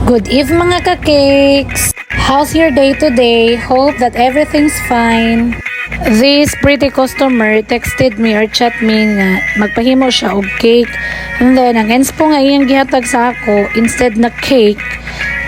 Good eve mga ka-cakes! How's your day today? Hope that everything's fine. This pretty customer texted me or chat me na magpahimo siya og cake. And then, ang inspo nga iyang gihatag sa ako, instead na cake,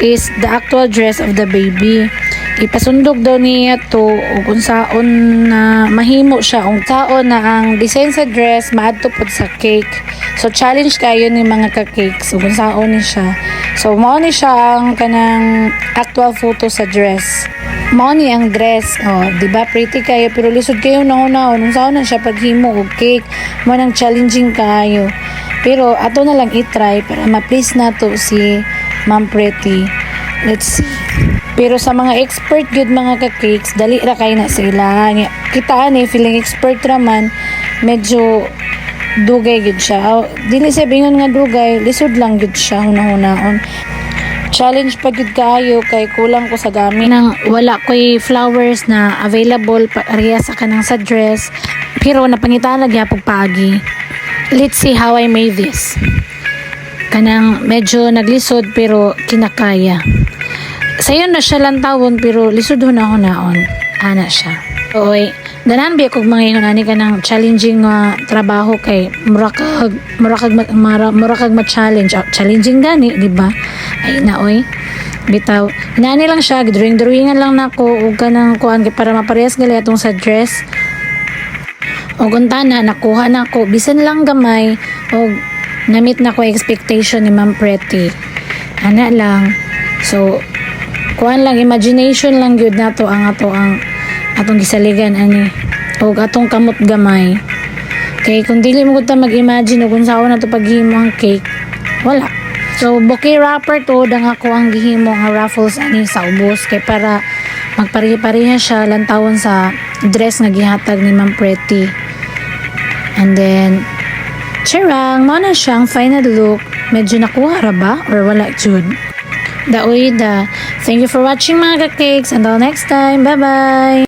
is the actual dress of the baby. Ipasundog daw niya to o kung saon na mahimo siya kung saon na ang design sa dress maadto pod sa cake. So challenge kayo ni mga ka-cakes o kung saon ni siya. So mao ni siya ang kanang actual photo sa dress. Mao ni ang dress, di ba pretty kayo pero lisod kayo na kung saon na siya paghimo og cake. Mo nang challenging kayo. Pero ato na lang i-try para ma-please nato si Ma'am Pretty. Let's see. Pero sa mga expert good mga ka-cakes, dali ra kay na sila. Kita ani feeling expert raman, medyo dugay gud siya. Dili sa bingon nga dugay, lisod lang gud siya hunahunahon. Challenge pa gud kaayo kay kulang ko sa gamit nang wala ko'y flowers na available pareha sa kanang sa dress. Pero napangita na gyapon pagi. Let's see how I made this. Kanang medyo naglisod pero kinakaya. Sayon na siya lantawon pero lisod hunahon. Ana siya. Oy, ganan biya kog mga ani ka ng challenging trabaho kay murakag ma-challenge. Challenging gani, di ba? Ay na oy. Bitaw, inaani lang siya, drawingan lang nako ug kanang kuan para maparehas gali atong sa dress. Og untana nakuha nako bisan lang gamay og na-meet na ko expectation ni Ma'am Pretty. Ana lang. So, kuan lang imagination lang gyud nato ang atong gisaligan ani og atong kamot gamay. Kay kung dili mo gud ta mag-imagine og unsaon nato paghimo ang cake, wala. So, bouquet wrapper to dang ako ang gihimo nga raffles ani sa ubos kay para magpariha-pareha siya lantawon sa dress nga gihatag ni Ma'am Pretty. And then charang, mo na siyang final look. Medyo nakuha ra ba? Or wala jud? Daoy da. Thank you for watching mga ka-cakes. Until next time. Bye-bye!